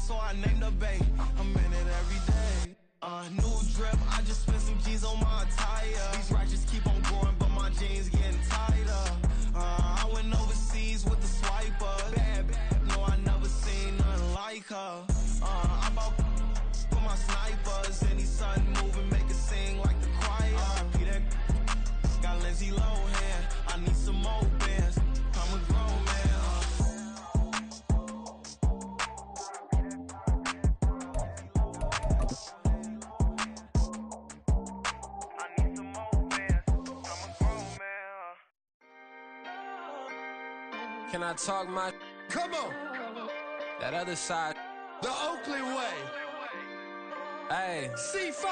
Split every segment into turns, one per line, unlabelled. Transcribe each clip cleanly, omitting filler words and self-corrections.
so I named a bay. I'm in it every day. New drip, I just spent some G's on my attire. These ratchets keep on growing, but my jeans getting tighter. I went overseas with the swiper. Bad, no, I never seen nothing like her. I bought for my snipers. Any sudden moving, make it sing like the choir. RP that got Lindsay Lohan. I need some more bands. I'm a grown man.
Can I talk my?
Come on.
That other side.
The Oakley way.
Hey.
C5.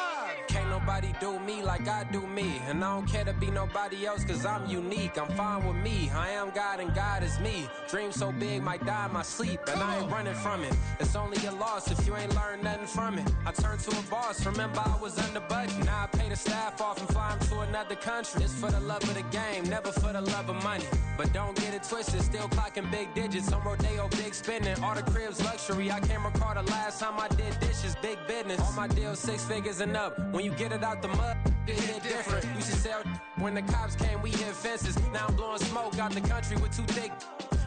Can't nobody do me like I do me. And I don't care to be nobody else cause I'm unique. I'm fine with me. I am God and God is me. Dream so big might die in my sleep. And I ain't running from it. It's only a loss if you ain't learned nothing from it. I turned to a boss. Remember I was under budget. Now I pay the staff off and fly them to another country. It's for the love of the game, never for the love of money. But don't get it twisted. Still clocking big digits. On Rodeo, big spending. All the cribs luxury. I can't recall the last time I did dishes. Big business. All my deals 6 figures and up. When you get it out the mud, it hit different. Used to sell when the cops came, we hit fences. Now I'm blowing smoke out the country with 2 thick.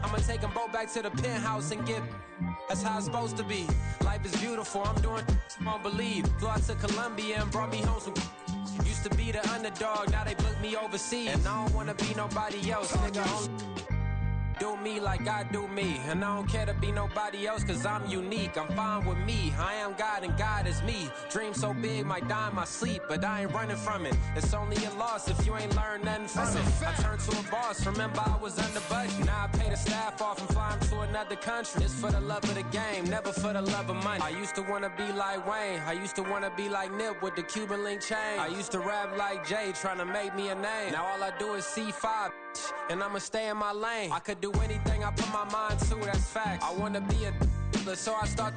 I'ma take them both back to the penthouse and get. That's how it's supposed to be. Life is beautiful, I'm doing you won't believe. Flew out to Colombia and brought me home some. Used to be the underdog, now they book me overseas. And I don't wanna be nobody else, nigga. Do me like I do me. And I don't care to be nobody else cause I'm unique. I'm fine with me. I am God and God is me. Dream so big might die in my sleep, but I ain't running from it. It's only a loss if you ain't learned nothing from it. I turned to a boss. Remember I was under budget. Now I pay the staff off and fly them to another country. It's for the love of the game, never for the love of money. I used to wanna be like Wayne. I used to wanna be like Nip with the Cuban link chain. I used to rap like Jay, trying to make me a name. Now all I do is C5, and I'ma stay in my lane. I could do anything I put my mind to, that's fact. I wanna be a so I start.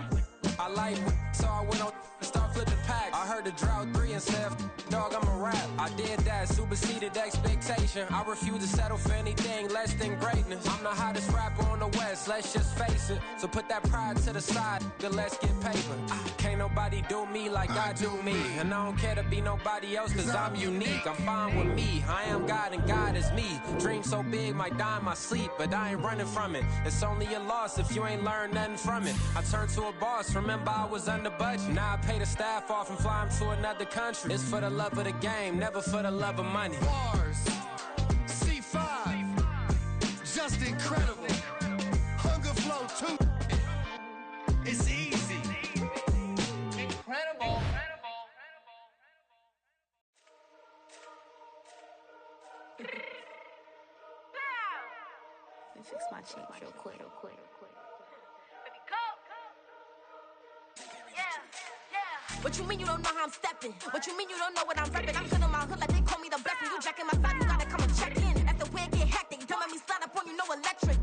I like so I went on and start flipping packs. I heard the drought 3 and said, dog, I'm a rap. I did that, superseded expectation. I refuse to settle for anything less than greatness. I'm the hottest rapper on the West, let's just face it. So put that pride to the side, then let's get paper. Can't nobody do me like I do me. And I don't care to be nobody else cause I'm unique. I'm fine with me. I am God and God is me. Dream so big might die in my sleep, but I ain't running from it. It's only a loss if you ain't learned nothing from it. I turned to a boss. Remember I was under budget. Now I pay the staff off and fly them to another country. It's for the love of the game, never for the love of money.
Bars. C5. Just incredible. Hunger flow too. It's easy.
Incredible.
Let me fix my change real quick. What you mean you don't know how I'm stepping? What you mean you don't know what I'm repping? I'm good on my hood like they call me the blessing. You jacking my side, you gotta come and check in. That's the way it get hectic. Don't let me slide up on you, no electric.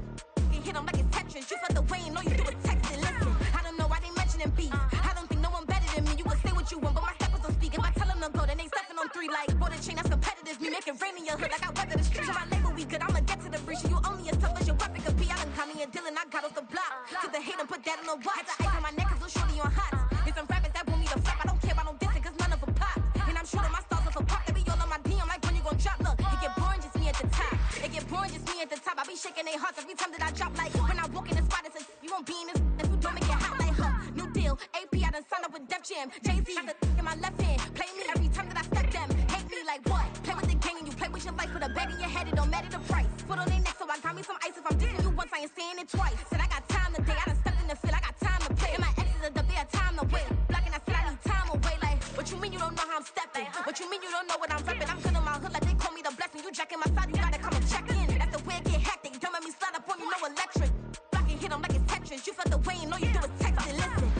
You hit them like it's Tetris. You felt the way and all you do is text it. Listen, I don't know why they mentioning beef. I don't think no one better than me. You can say what you want, but my steppers don't speak. If I tell them to go, then they stepping on 3 like border chain. That's competitive. Me making rain in your hood like I weather the streets. So my label we good. I'ma get to the breach. You only as tough as your weapon could be. I done Connie and Dylan. I got off the block. Cause the hate and put that on the watch. Had the ice on my neck cause little shorty on hot. There's some rappers that want me to flop. I don't care about no dissing cause none of them pop. And I'm shooting my stars off a pop. They be all on my DM like when you gon' drop. Look, it get boring just me at the top. It get boring just me at the top. I be shaking their hearts every time that I drop. Like when I walk in the spot, it's a you won't be in this if you don't make it hot like her. New deal, AP, I done signed up with Def Jam. Jay-Z, got the in my left hand. Play me every time that I step them. Hate me like what? Play with the gang and you play with your life. Put a bag in your head, it don't matter the price. Foot on their neck, so I got me some ice. If I'm dissing you once, I ain't saying it twice. Said I got time today, I done stepped in the field, I got time to play. And my exes are the bare time to wait. Blocking, I said I need time away. Like, what you mean you don't know how I'm stepping? What you mean you don't know what I'm repping? I'm good on my hood like they call me the blessing. You jacking my side, you gotta come and check in. That's the way it get hectic. Don't let me slide up on you, no electric. Blocking, hit them like it's Tetris. You felt the way and all you do is text it. Listen.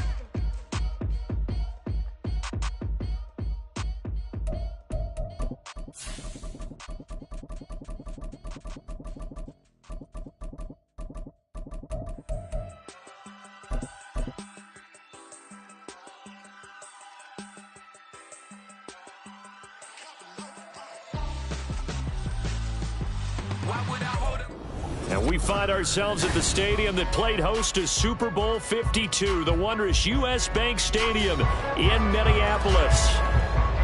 We find ourselves at the stadium that played host to Super Bowl 52, the wondrous U.S. Bank Stadium in Minneapolis.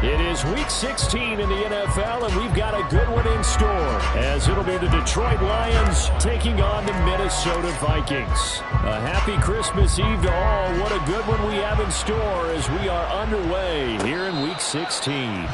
It is Week 16 in the NFL, and we've got a good one in store, as it'll be the Detroit Lions taking on the Minnesota Vikings. A happy Christmas Eve to all. What a good one we have in store as we are underway here in Week 16.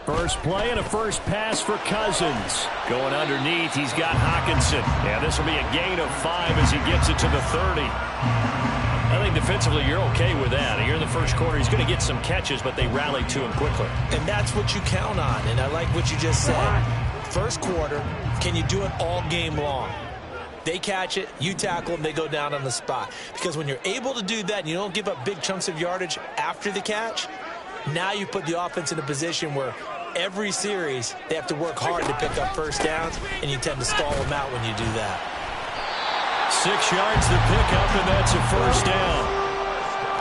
First play and a first pass for Cousins. Going underneath, he's got Hockenson. Yeah, this will be a gain of 5 as he gets it to the 30. I think defensively you're okay with that. Here in the first quarter, he's going to get some catches, but they rallied to him quickly.
And that's what you count on, and I like what you just said. First quarter, can you do it all game long? They catch it, you tackle them, they go down on the spot. Because when you're able to do that and you don't give up big chunks of yardage after the catch, now you put the offense in a position where every series they have to work hard to pick up first downs, and you tend to stall them out when you do that.
6 yards to pick up, and that's a first down.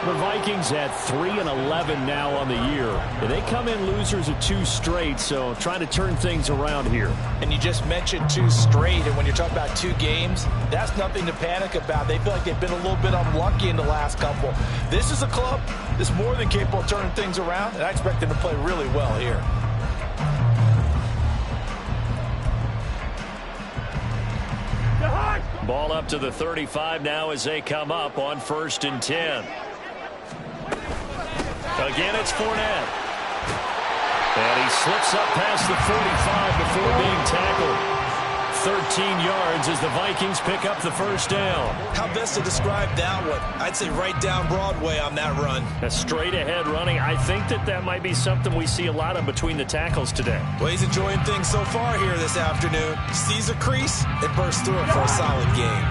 The Vikings at 3-11 now on the year. And they come in losers of 2 straight, so trying to turn things around here.
And you just mentioned 2 straight, and when you're talking about 2 games, that's nothing to panic about. They feel like they've been a little bit unlucky in the last couple. This is a club that's more than capable of turning things around, and I expect them to play really well here.
Ball up to the 35 now as they come up on 1st and 10. Again, it's Fournette. And he slips up past the 45 before being tackled. 13 yards as the Vikings pick up the first down.
How best to describe that one? I'd say right down Broadway on that run.
A straight ahead running. I think that might be something we see a lot of between the tackles today.
Well, he's enjoying things so far here this afternoon. Sees a crease and bursts through it for a solid game.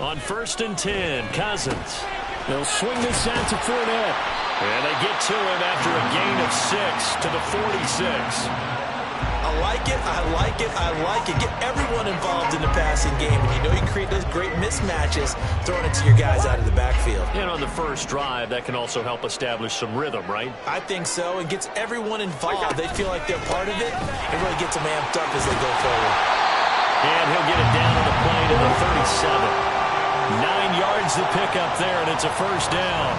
On 1st and 10, Cousins. They'll swing this out to Fournette. And they get to him after a gain of 6 to the 46.
I like it, I like it, I like it. Get everyone involved in the passing game. And you know you create those great mismatches throwing it to your guys out of the backfield.
And on the first drive, that can also help establish some rhythm, right?
I think so. It gets everyone involved. They feel like they're part of it. It really gets them amped up as they go forward. And
he'll get it down on the play to the 37. 9 yards to pick up there, and it's a first down.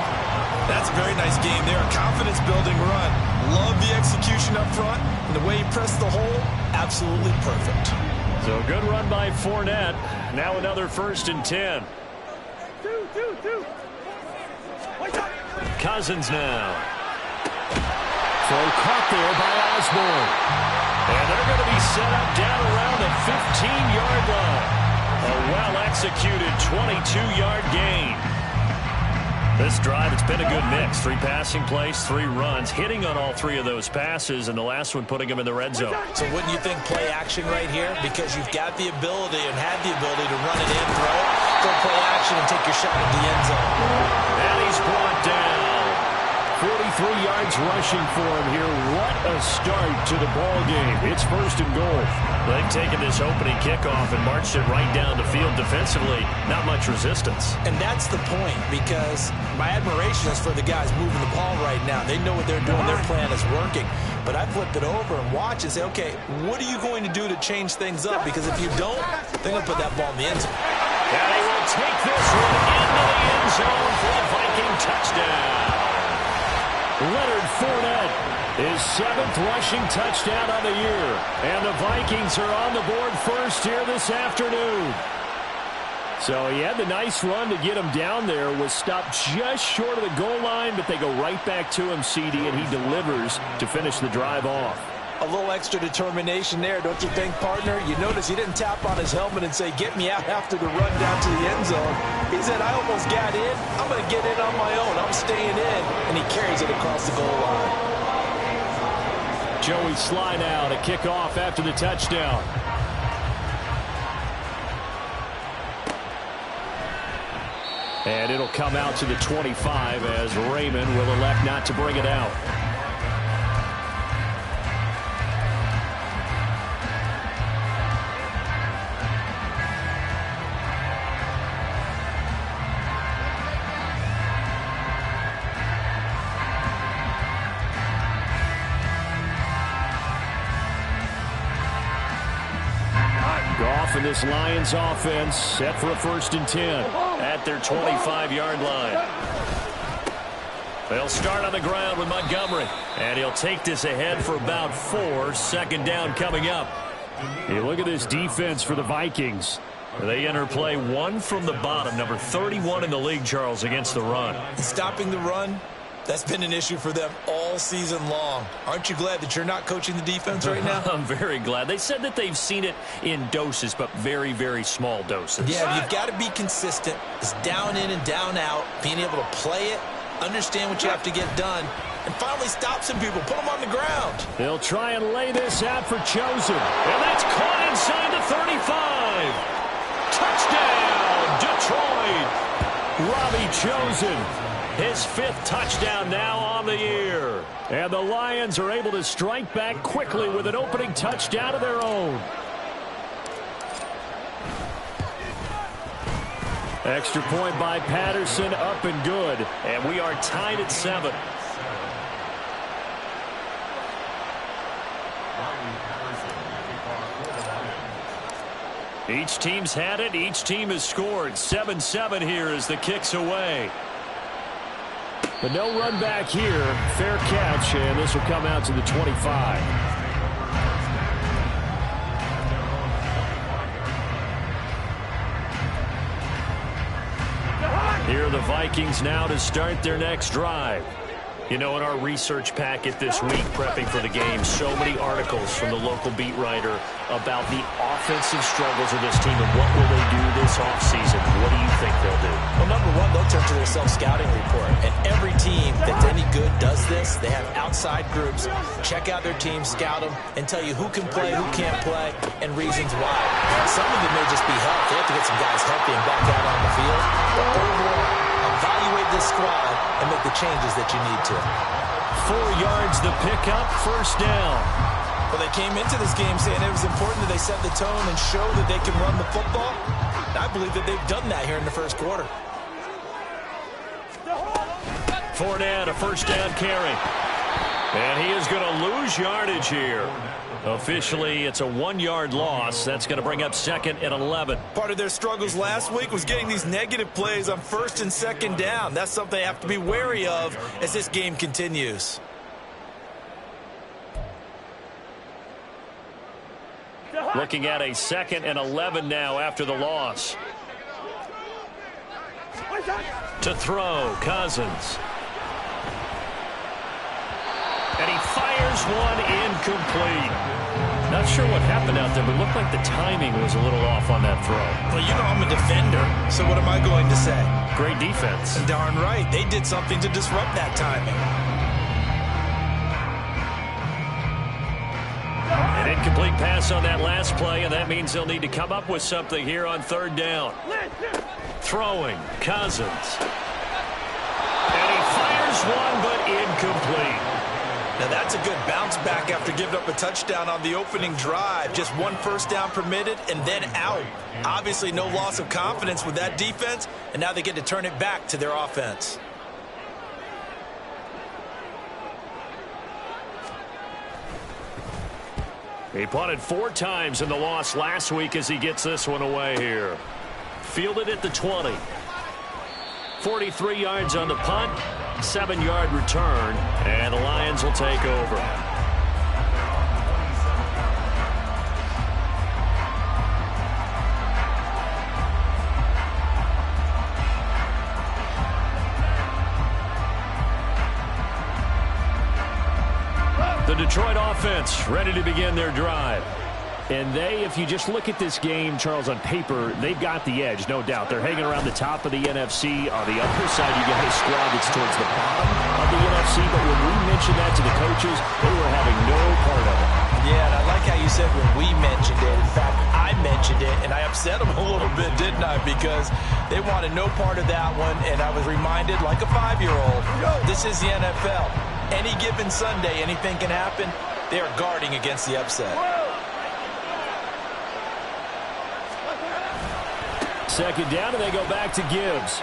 That's a very nice game there. A confidence-building run. Love the execution up front, and the way he pressed the hole, absolutely perfect.
So good run by Fournette. Now another 1st and 10. Cousins now. Throw caught there by Osborne. And they're going to be set up down around the 15-yard line. A well-executed 22-yard gain. This drive, it's been a good mix. 3 passing plays, 3 runs, hitting on all 3 of those passes, and the last one putting him in the red zone.
So wouldn't you think play action right here? Because you've got the ability and had the ability to run it in, throw it, go play action, and take your shot at the end zone.
And he's brought down. 43 yards rushing for him here. What a start to the ball game. It's 1st and goal. They've taken this opening kickoff and marched it right down the field defensively. Not much resistance.
And that's the point, because my admiration is for the guys moving the ball right now. They know what they're doing. Their plan is working. But I flip it over and watch and say, okay, what are you going to do to change things up? Because if you don't, they're going to put that ball in the end zone.
And they will take this one into the end zone for a Viking touchdown. Leonard Fournette, his 7th rushing touchdown on the year. And the Vikings are on the board first here this afternoon. So he had the nice run to get him down there, was stopped just short of the goal line, but they go right back to him, CD, and he delivers to finish the drive off.
A little extra determination there, don't you think, partner? You notice he didn't tap on his helmet and say, get me out after the run down to the end zone. He said, I almost got in. I'm going to get in on my own. I'm staying in. And he carries it across the goal line.
Joey slide out, a kickoff after the touchdown. And it'll come out to the 25 as Raymond will elect not to bring it out. Goff and this Lions offense set for a 1st and 10 at their 25-yard line. They'll start on the ground with Montgomery, and he'll take this ahead for about 4. 2nd down coming up. Hey, look at this defense for the Vikings. They enter play 1 from the bottom, number 31 in the league, Charles, against the run.
Stopping the run, that's been an issue for them all season long. Aren't you glad that you're not coaching the defense right now?
I'm very glad. They said that they've seen it in doses, but very, very small doses.
Yeah, you've got to be consistent. It's down in and down out, being able to play it, understand what you have to get done, and finally stop some people, put them on the ground.
They'll try and lay this out for Chosen, and that's caught inside the 35. Touchdown, Detroit. Robbie Chosen. His 5th touchdown now on the year. And the Lions are able to strike back quickly with an opening touchdown of their own. Extra point by Patterson, up and good. And we are tied at 7. Each team's had it. Each team has scored. 7-7 here as the kick's away. But no run back here. Fair catch, and this will come out to the 25. Here are the Vikings now to start their next drive. You know, in our research packet this week, prepping for the game, so many articles from the local beat writer about the offensive struggles of this team and what will they do this offseason. What do you think they'll do?
Well, number one, they'll turn to their self-scouting report. And every team that's any good does this. They have outside groups, check out their team, scout them, and tell you who can play, who can't play, and reasons why. Some of it may just be health. They have to get some guys healthy and back out on the field. But overall, evaluate this squad and make the changes that you need to.
4 yards the pickup, 1st down.
Well, they came into this game saying it was important that they set the tone and show that they can run the football. And I believe that they've done that here in the 1st quarter.
Fournette, a 1st down carry. And he is going to lose yardage here. Officially, it's a 1-yard loss. That's going to bring up 2nd and 11.
Part of their struggles last week was getting these negative plays on 1st and 2nd down. That's something they have to be wary of as this game continues.
Looking at a 2nd and 11 now after the loss. To throw, Cousins. And he fires one incomplete. Not sure what happened out there, but it looked like the timing was a little off on that throw.
Well, you know I'm a defender, so what am I going to say?
Great defense.
And darn right, they did something to disrupt that timing.
An incomplete pass on that last play, and that means they'll need to come up with something here on 3rd down. Throwing, Cousins. And he fires one, but incomplete.
Now that's a good bounce back after giving up a touchdown on the opening drive. Just 1 1st down permitted and then out. Obviously no loss of confidence with that defense, and now they get to turn it back to their offense.
He punted 4 times in the loss last week as he gets this one away here. Fielded at the 20. 43 yards on the punt, 7-yard return, and the Lions will take over. The Detroit offense ready to begin their drive. And if you just look at this game, Charles, on paper, they've got the edge, no doubt. They're hanging around the top of the NFC. On the other side, you got a squad that's towards the bottom of the NFC. But when we mentioned that to the coaches, they were having no part of it.
Yeah, and I like how you said when we mentioned it. In fact, I mentioned it, and I upset them a little bit, didn't I? Because they wanted no part of that one, and I was reminded, like a 5-year-old, this is the NFL. Any given Sunday, anything can happen. They are guarding against the upset.
Second down, and they go back to Gibbs.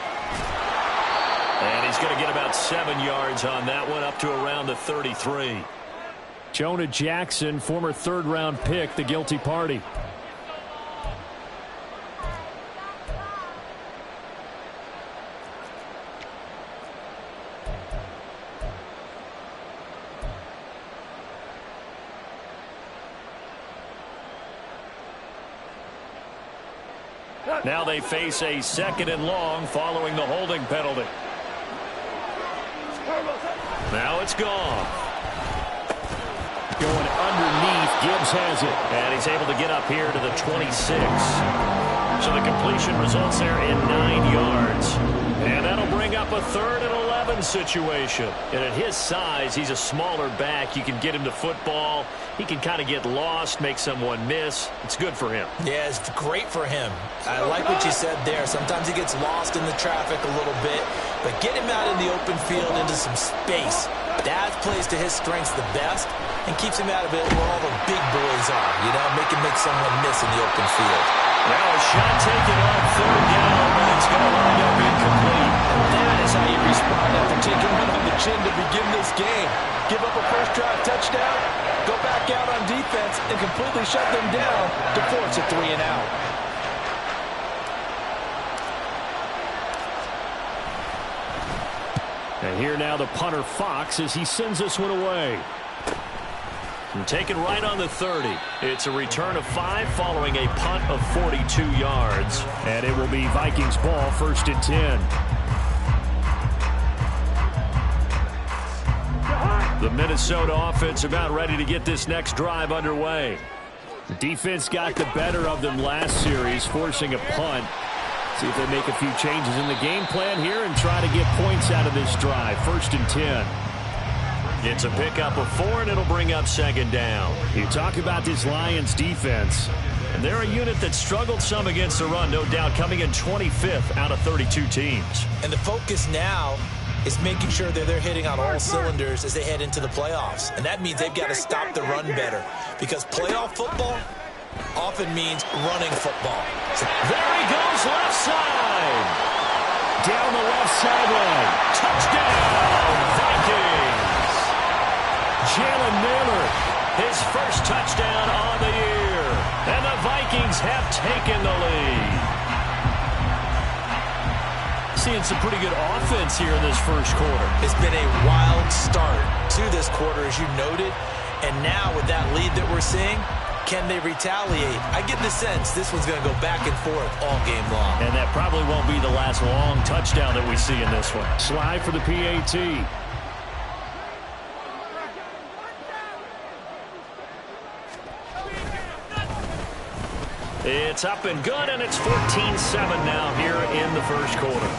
And he's going to get about 7 yards on that one, up to around the 33. Jonah Jackson, former third-round pick, the guilty party. Now they face a 2nd and long following the holding penalty. Now it's gone. Going underneath, Gibbs has it. And he's able to get up here to the 26. So the completion results there in 9 yards. And that'll bring up a 3rd and 11 situation. And at his size, he's a smaller back. You can get him to football. He can kind of get lost, make someone miss. It's good for him. Yeah, it's great for him. I like what you said there. Sometimes he gets lost in the traffic a little bit. But get him out in the open field into some space. That plays to his strengths the best and keeps him out of it where all the big boys are. You know, make someone miss in the open field. Now a shot taken on 3rd down, but it's going to wind up incomplete.
That is how you respond after taking one on the chin to begin this game. Give up a first drive touchdown, go back out on defense, and completely shut them down to force a 3 and out.
And here now the punter Fox as he sends this one away. And taken right on the 30. It's a return of 5 following a punt of 42 yards. And it will be Vikings ball, 1st and 10. The Minnesota offense about ready to get this next drive underway. The defense got the better of them last series, forcing a punt. See if they make a few changes in the game plan here and try to get points out of this drive. 1st and 10. It's a pickup of 4, and it'll bring up 2nd down. You talk about this Lions defense, and they're a unit that struggled some against the run, no doubt, coming in 25th out of 32 teams.
And the focus now is making sure that they're hitting on all cylinders as they head into the playoffs. And that means they've got to stop the run better, because playoff football often means running football.
So there he goes, left side. Down the left sideline. Touchdown, Vikings. Jalen Miller, his first touchdown on the year. And the Vikings have taken the lead. Seeing some pretty good offense here in this first quarter.
It's been a wild start to this quarter, as you noted. And now with that lead that we're seeing, can they retaliate? I get the sense this one's going to go back and forth all game long.
And that probably won't be the last long touchdown that we see in this one. Slide for the PAT. It's up and good, and it's 14-7 now here in the first quarter.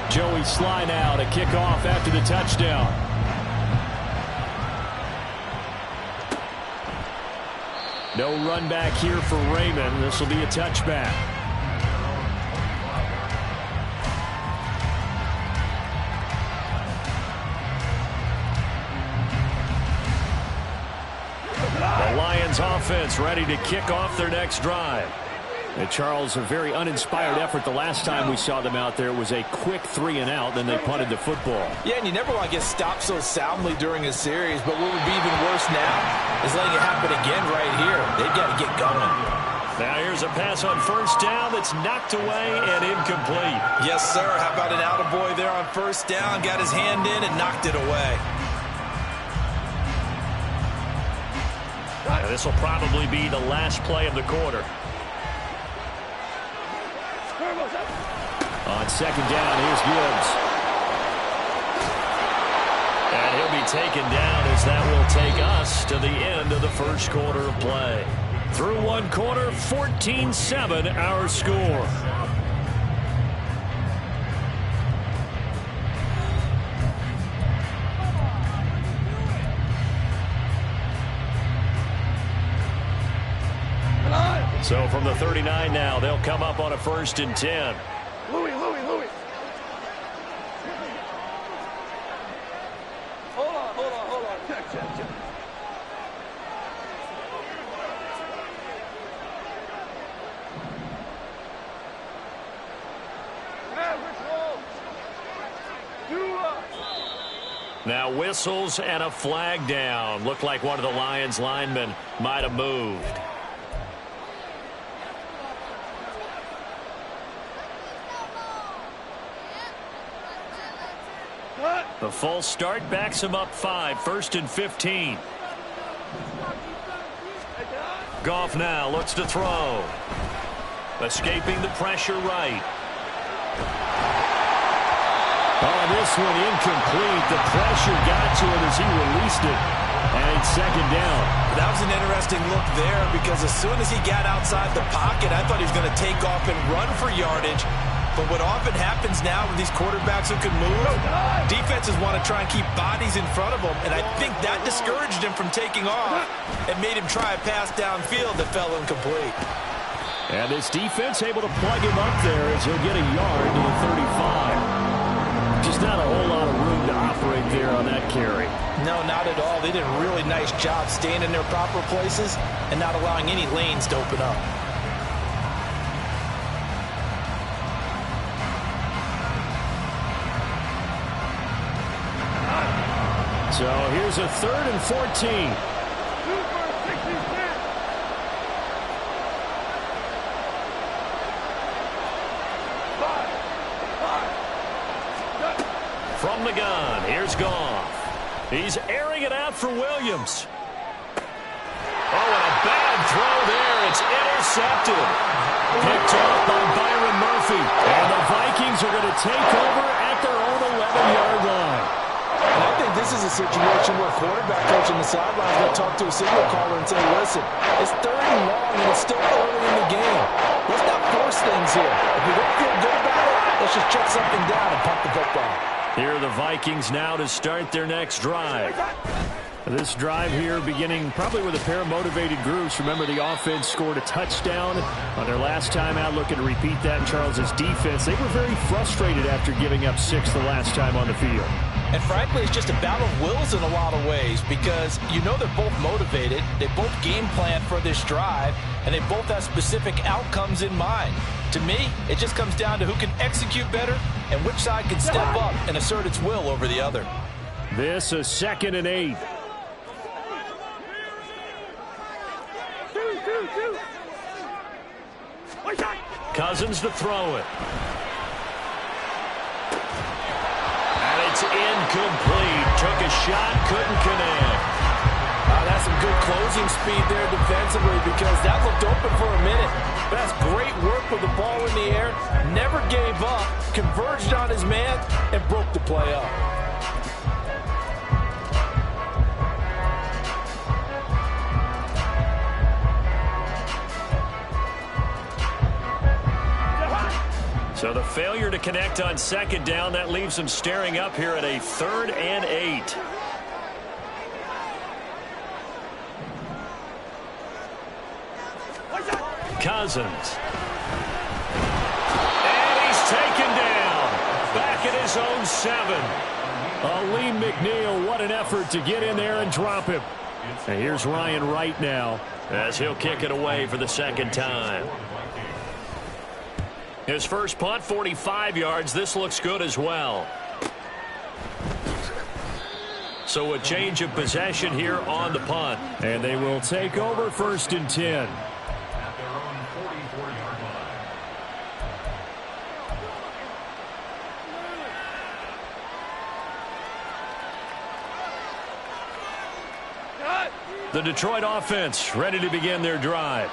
Joey Sly now to kick off after the touchdown. No run back here for Raymond. This will be a touchback. The Lions offense ready to kick off their next drive. And Charles, a very uninspired effort. The last time we saw them out there was a quick 3 and out, then they punted the football.
Yeah, and you never want to get stopped so soundly during a series, but what would be even worse now is letting it happen again right here. They've got to get going.
Now here's a pass on first down that's knocked away and incomplete.
Yes, sir. How about an attaboy there on first down? Got his hand in and knocked it away.
This will probably be the last play of the quarter. On second down, here's Gibbs. And he'll be taken down as that will take us to the end of the first quarter of play. Through one quarter, 14-7 our score. So from the 39 now, they'll come up on a 1st and 10.
Louis. Hold on. Check.
Now whistles and a flag down. Looked like one of the Lions linemen might have moved. The false start backs him up 5, 1st and 15. Goff now looks to throw. Escaping the pressure right. Oh, this one incomplete. The pressure got to him as he released it. And it's second down.
That was an interesting look there because as soon as he got outside the pocket, I thought he was going to take off and run for yardage. But what often happens now with these quarterbacks who can move, defenses want to try and keep bodies in front of them, and I think that discouraged him from taking off and made him try a pass downfield that fell incomplete.
And this defense able to plug him up there as he'll get a yard to the 35. Just not a whole lot of room to operate there on that carry.
No, not at all. They did a really nice job staying in their proper places and not allowing any lanes to open up.
So here's a 3rd and 14. From the gun, here's Goff. He's airing it out for Williams. Oh, and a bad throw there. It's intercepted. Picked off by Byron Murphy. And the Vikings are going to take over at their own 11-yard line.
And I think this is a situation where a quarterback coach on the sideline is going to talk to a signal caller and say, listen, it's 3rd and long and it's still early in the game. Let's not force things here. If we don't feel good about it, let's just check something down and pump the football.
Here are the Vikings now to start their next drive. This drive here beginning probably with a pair of motivated groups. Remember, the offense scored a touchdown on their last time out. Looking to repeat that in Charles's defense. They were very frustrated after giving up 6 the last time on the field.
And frankly, it's just a battle of wills in a lot of ways because you know they're both motivated. They both game plan for this drive, and they both have specific outcomes in mind. To me, it just comes down to who can execute better and which side can step up and assert its will over the other.
This is 2nd and 8. Cousins to throw it. And it's incomplete. Took a shot, couldn't connect.
That's some good closing speed there defensively because that looked open for a minute. But that's great work with the ball in the air. Never gave up, converged on his man, and broke the play up.
So the failure to connect on 2nd down, that leaves them staring up here at a 3rd and 8. Cousins. And he's taken down. Back at his own 7. Lee McNeil, what an effort to get in there and drop him. And here's Ryan Wright now as he'll kick it away for the 2nd time. His first punt, 45 yards. This looks good as well. So a change of possession here on the punt. And they will take over 1st and 10. The Detroit offense ready to begin their drive.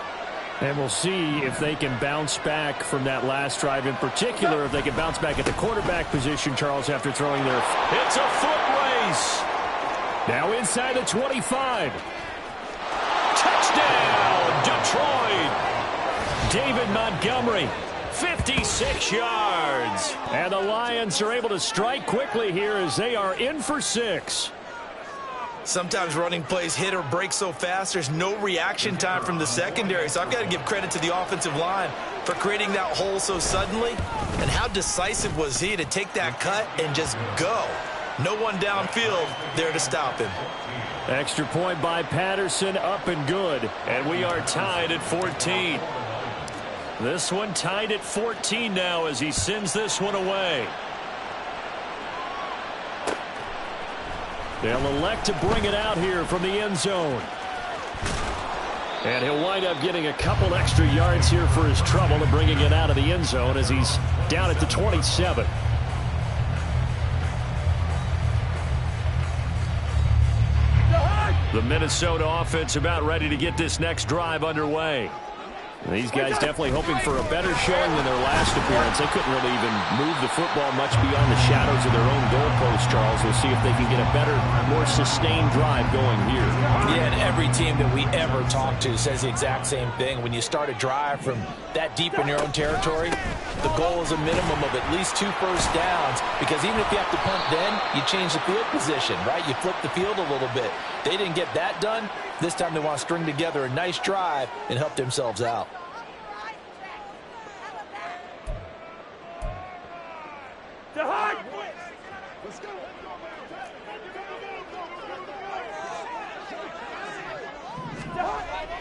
And we'll see if they can bounce back from that last drive, in particular, if they can bounce back at the quarterback position, Charles, after throwing their... It's a foot race. Now inside the 25. Touchdown, Detroit. David Montgomery, 56 yards. And the Lions are able to strike quickly here as they are in for 6.
Sometimes running plays hit or break so fast, there's no reaction time from the secondary. So I've got to give credit to the offensive line for creating that hole so suddenly. And how decisive was he to take that cut and just go? No one downfield there to stop him.
Extra point by Patterson, up and good. And we are tied at 14. This one tied at 14 now as he sends this one away. They'll elect to bring it out here from the end zone. And he'll wind up getting a couple extra yards here for his trouble and bringing it out of the end zone as he's down at the 27. The Minnesota offense about ready to get this next drive underway. These guys definitely hoping for a better showing than their last appearance. They couldn't really even move the football much beyond the shadows of their own goalpost, Charles. We'll see if they can get a better, more sustained drive going here.
Yeah, and every team that we ever talk to says the exact same thing. When you start a drive from that deep in your own territory, the goal is a minimum of at least 2 first downs, because even if you have to punt then, you change the field position, right? You flip the field a little bit. They didn't get that done. This time they want to string together a nice drive and help themselves out.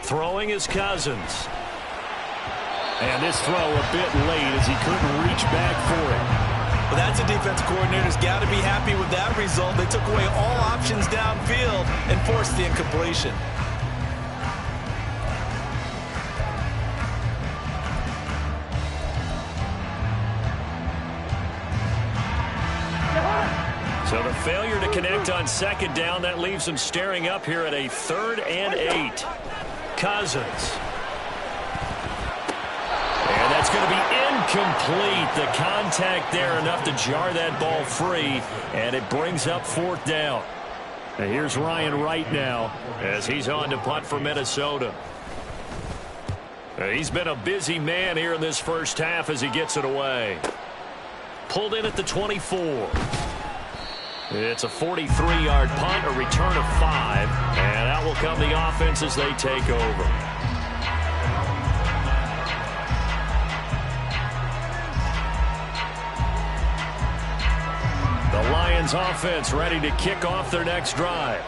Throwing is Cousins. And this throw a bit late as he couldn't reach back for it.
Well, that's a defense coordinator's got to be happy with that result. They took away all options downfield and forced the incompletion.
So the failure to connect on second down, that leaves them staring up here at a 3rd and 8. Cousins. And that's going to be incomplete. The contact there enough to jar that ball free, and it brings up 4th down. And here's Ryan Wright now as he's on to punt for Minnesota. He's been a busy man here in this first half as he gets it away. Pulled in at the 24. It's a 43-yard punt, a return of 5, and out will come the offense as they take over. The Lions offense ready to kick off their next drive.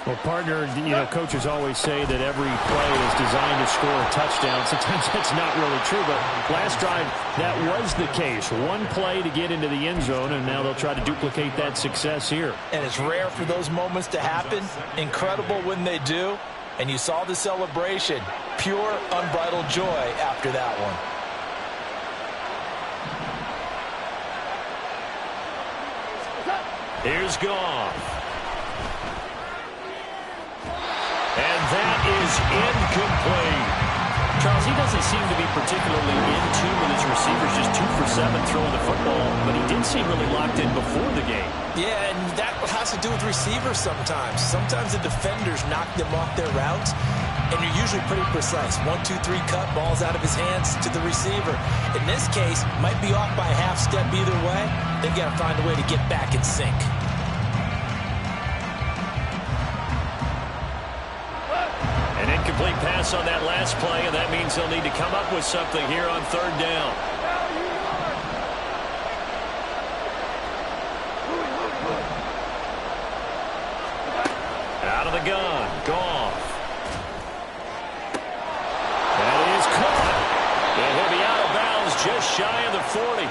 Well, partner, coaches always say that every play is designed to score a touchdown. Sometimes that's not really true, but last drive, that was the case. One play to get into the end zone, and now they'll try to duplicate that success here.
And it's rare for those moments to happen. Incredible when they do. And you saw the celebration. Pure, unbridled joy after that one.
Here's Goff. And that is incomplete. Charles, he doesn't seem to be particularly in tune with his receivers, just 2 for 7 throwing the football, but he did seem really locked in before the game.
Yeah, and that has to do with receivers sometimes. Sometimes the defenders knock them off their routes, and you're usually pretty precise. 1, 2, 3 cut, ball's out of his hands to the receiver. In this case, might be off by a half step either way. They've got to find a way to get back in sync.
An incomplete pass on that last play, and that means they'll need to come up with something here on 3rd down. Out of the gun, Goff. That is caught. And he'll be out of bounds just shy of the 40.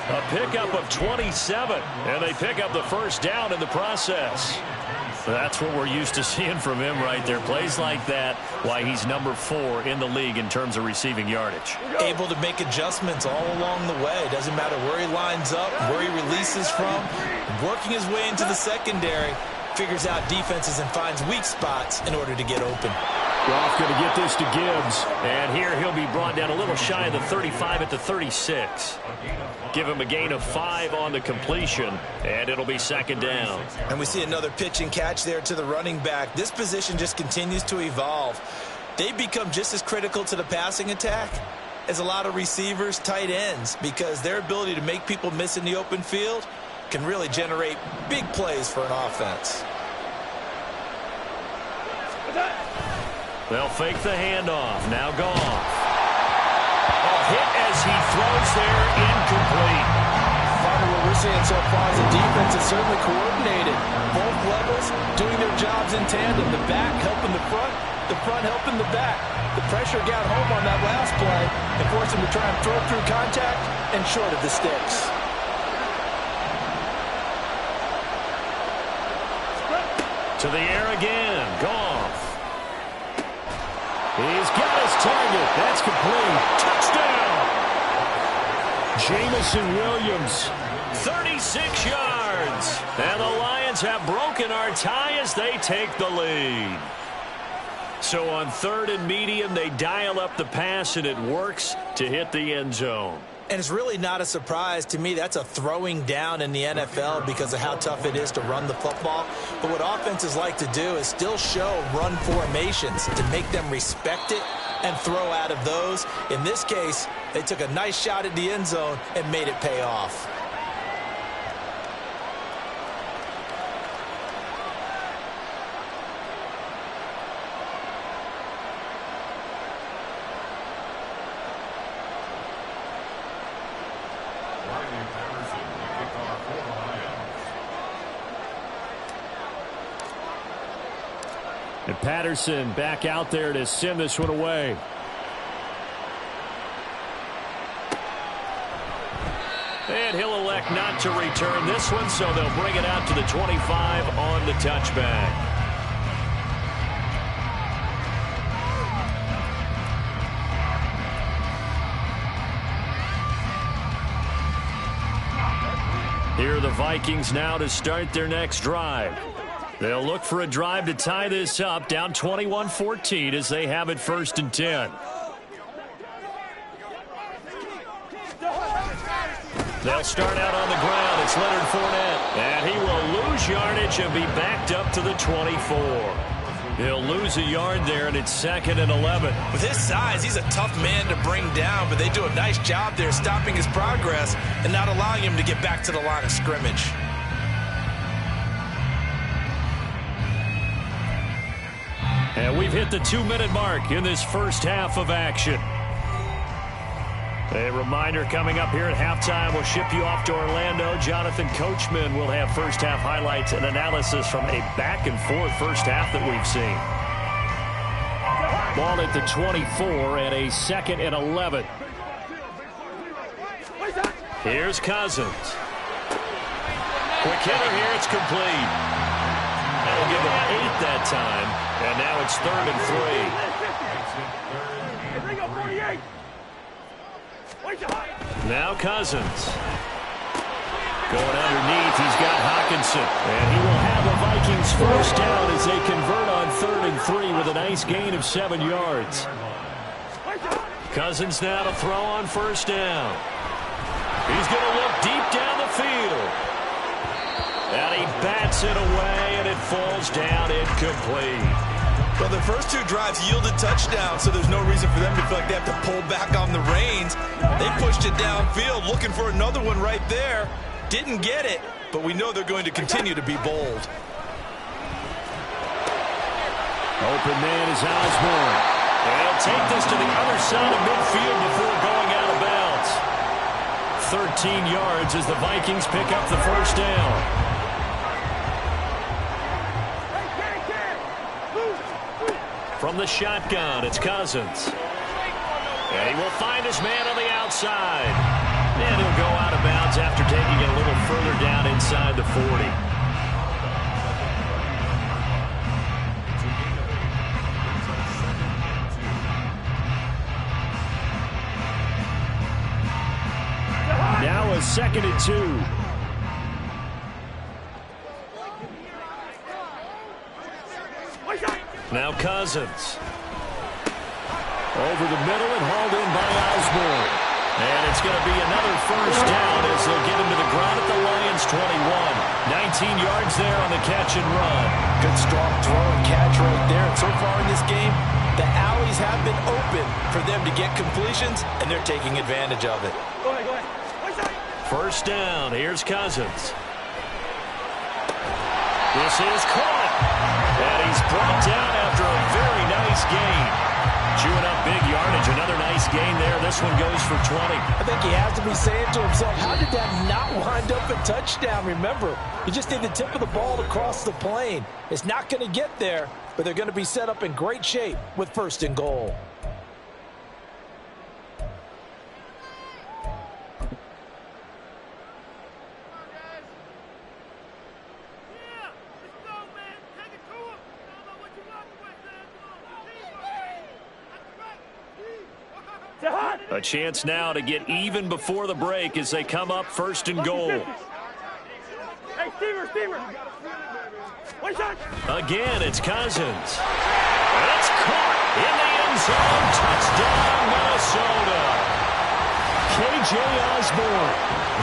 A pickup of 27, and they pick up the first down in the process. That's what we're used to seeing from him right there. Plays like that, why he's number 4 in the league in terms of receiving yardage.
Able to make adjustments all along the way. Doesn't matter where he lines up, where he releases from. Working his way into the secondary, figures out defenses and finds weak spots in order to get open.
Goff going to get this to Gibbs. And here he'll be brought down a little shy of the 35 at the 36. Give him a gain of 5 on the completion, and it'll be second down.
And we see another pitch and catch there to the running back. This position just continues to evolve. They become just as critical to the passing attack as a lot of receivers, tight ends, because their ability to make people miss in the open field can really generate big plays for an offense.
They'll fake the handoff. Now Goff. A hit as he throws there, incomplete.
Part of what we're seeing so far is the defense is certainly coordinated. Both levels doing their jobs in tandem. The back helping the front helping the back. The pressure got home on that last play and forced him to try and throw through contact and short of the sticks.
To the air again. Goff. He's got his target. That's complete. Touchdown. Jamison Williams, 36 yards. And the Lions have broken our tie as they take the lead. So on 3rd and medium, they dial up the pass, and it works to hit the end zone.
And it's really not a surprise to me. That's a throwing down in the NFL because of how tough it is to run the football. But what offenses like to do is still show run formations to make them respect it and throw out of those. In this case, they took a nice shot at the end zone and made it pay off.
And Patterson back out there to send this one away. And he'll elect not to return this one, so they'll bring it out to the 25 on the touchback. Here are the Vikings now to start their next drive. They'll look for a drive to tie this up, down 21-14 as they have it 1st and 10. They'll start out on the ground. It's Leonard Fournette. And he will lose yardage and be backed up to the 24. He'll lose a yard there, and it's 2nd and 11.
With his size, he's a tough man to bring down, but they do a nice job there stopping his progress and not allowing him to get back to the line of scrimmage.
And we've hit the 2-minute mark in this first half of action. A reminder coming up here at halftime, we'll ship you off to Orlando. Jonathan Coachman will have first half highlights and analysis from a back-and-forth first half that we've seen. Ball at the 24 and a 2nd and 11. Here's Cousins. Quick hitter here, it's complete. That'll give him 8 that time, and now it's 3rd and 3. Now Cousins. Going underneath, he's got Hockenson. And he will have the Vikings first down as they convert on 3rd and 3 with a nice gain of 7 yards. Cousins now to throw on first down. He's going to look deep down the field. And he bats it away, and it falls down incomplete.
Well, the first 2 drives yielded touchdowns, so there's no reason for them to feel like they have to pull back on the reins. They pushed it downfield, looking for another one right there. Didn't get it, but we know they're going to continue to be bold.
Open man is Osborne. And he'll take this to the other side of midfield before going out of bounds. 13 yards as the Vikings pick up the first down. From the shotgun, it's Cousins. And he will find his man on the outside. And he'll go out of bounds after taking it a little further down inside the 40. Now a 2nd and 2. Now Cousins. Over the middle and hauled in by Osborne. And it's going to be another first down as they'll get him to the ground at the Lions' 21. 19 yards there on the catch and run.
Good strong throw and catch right there. And so far in this game, the alleys have been open for them to get completions, and they're taking advantage of it.
Go ahead.
First down. Here's Cousins. This is caught. And he's brought down after a very nice gain. Chewing up big yardage. Another nice gain there. This one goes for 20.
I think he has to be saying to himself, how did that not wind up a touchdown? Remember, you just need the tip of the ball to cross the plane. It's not going to get there, but they're going to be set up in great shape with first and goal.
A chance now to get even before the break as they come up first and goal.
Hey, Stever. One shot.
Again, it's Cousins. It's caught in the end zone. Touchdown, Minnesota. K.J. Osborne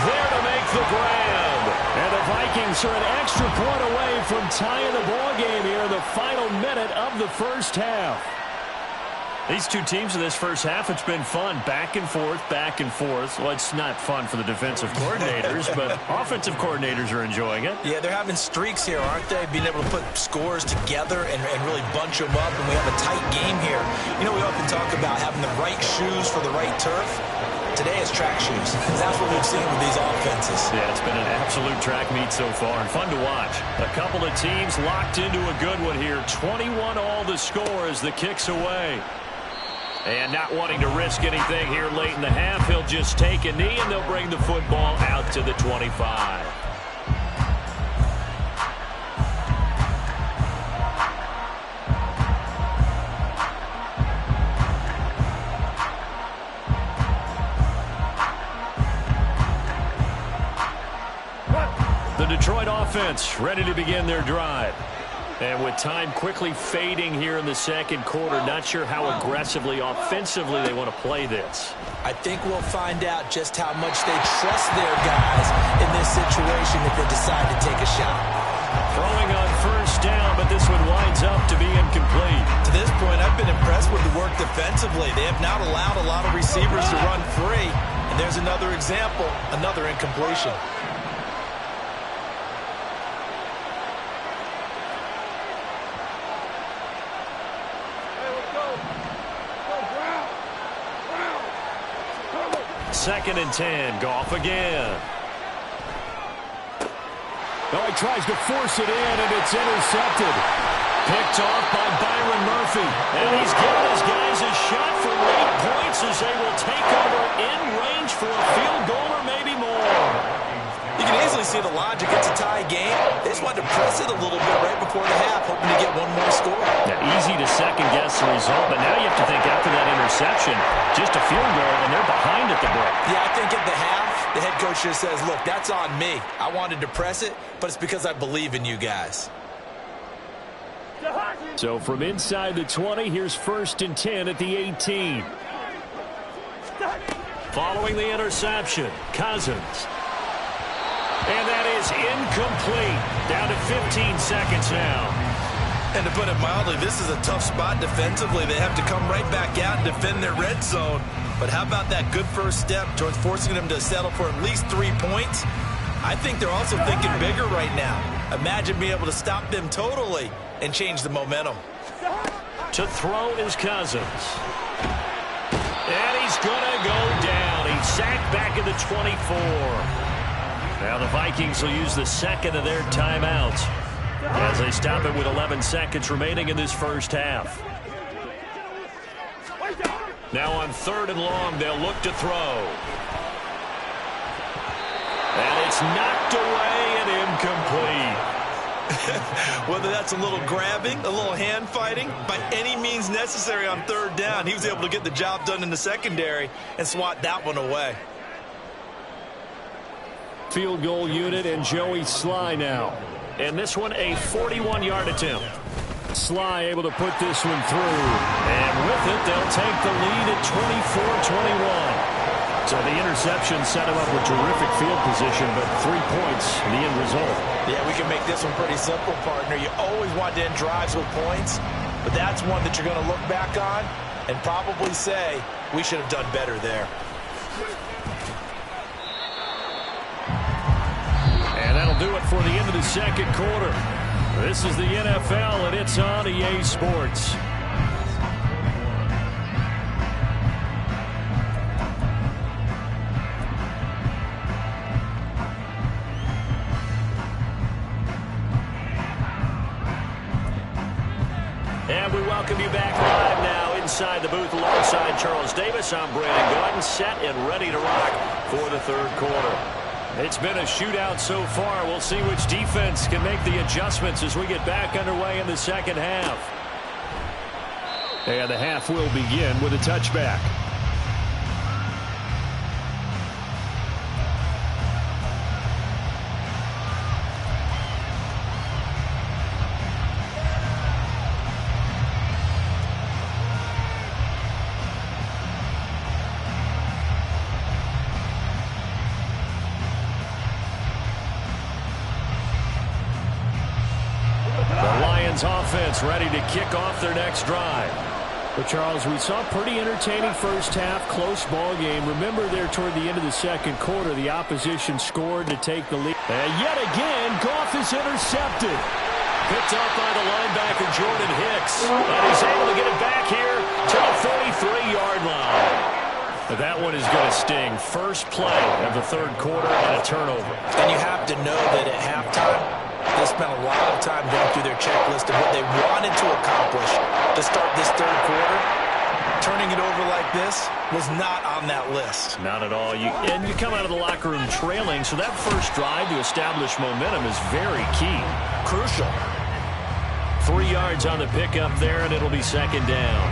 there to make the grab. And the Vikings are an extra point away from tying the ball game here in the final minute of the first half. These two teams in this first half, it's been fun. Back and forth, back and forth. Well, it's not fun for the defensive coordinators, but offensive coordinators are enjoying it.
Yeah, they're having streaks here, aren't they? Being able to put scores together and really bunch them up, and we have a tight game here. You know, we often talk about having the right shoes for the right turf. Today it's track shoes. That's what we've seen with these offenses.
Yeah, it's been an absolute track meet so far, and fun to watch. A couple of teams locked into a good one here. 21 all the score as the kick's away. And not wanting to risk anything here late in the half, he'll just take a knee, and they'll bring the football out to the 25. The Detroit offense ready to begin their drive. And with time quickly fading here in the second quarter, not sure how aggressively, offensively they want to play this.
I think we'll find out just how much they trust their guys in this situation if they decide to take a shot.
Throwing on first down, but this one winds up to be incomplete.
To this point, I've been impressed with the work defensively. They have not allowed a lot of receivers to run free. And there's another example, another incompletion.
Second and 10. Goff again. Oh, he tries to force it in, and it's intercepted. Picked off by Byron Murphy. And he's given his guys a shot for late points as they will take over in range for a field goal or maybe more.
You can easily see the logic. It's a tie game. They just wanted to press it a little bit right before the half, hoping to get one more score.
Now, easy to second-guess the result, but now you have to think after that interception, just a field goal, and they're behind at the break.
Yeah, I think at the half, the head coach just says, look, that's on me. I wanted to press it, but it's because I believe in you guys.
So from inside the 20, here's first and 10 at the 18. Following the interception, Cousins. And that is incomplete. Down to 15 seconds now.
And to put it mildly, this is a tough spot defensively. They have to come right back out and defend their red zone. But how about that good first step towards forcing them to settle for at least 3 points? I think they're also thinking bigger right now. Imagine being able to stop them totally and change the momentum.
To throw is Cousins. And he's going to go down. He's sacked back at the 24. Now the Vikings will use the second of their timeouts as they stop it with 11 seconds remaining in this first half. Now on third and long, they'll look to throw. And it's knocked away and incomplete.
Whether that's a little grabbing, a little hand fighting, by any means necessary on third down, he was able to get the job done in the secondary and swat that one away.
Field goal unit and Joey Sly now. And this one a 41-yard attempt. Sly able to put this one through. And with it, they'll take the lead at 24-21. So the interception set him up with terrific field position, but 3 points in the end result.
Yeah, we can make this one pretty simple, partner. You always want to end drives with points, but that's one that you're going to look back on and probably say, we should have done better there.
And that'll do it for the end of the second quarter. This is the NFL, and it's on EA Sports. And we welcome you back live now inside the booth alongside Charles Davis. I'm Brandon Gordon, set and ready to rock for the third quarter. It's been a shootout so far. We'll see which defense can make the adjustments as we get back underway in the second half. And the half will begin with a touchback. Offense ready to kick off their next drive. But Charles, we saw a pretty entertaining first half, close ball game. Remember there toward the end of the second quarter, the opposition scored to take the lead. And yet again, Goff is intercepted. Picked up by the linebacker Jordan Hicks. And he's able to get it back here to the 43-yard line. But that one is going to sting. First play of the third quarter and a turnover.
And you have to know that at halftime, they spent a lot of time going through their checklist of what they wanted to accomplish to start this third quarter. Turning it over like this was not on that list.
Not at all. And you come out of the locker room trailing, so that first drive to establish momentum is very key.
Crucial.
3 yards on the pickup there, and it'll be second down.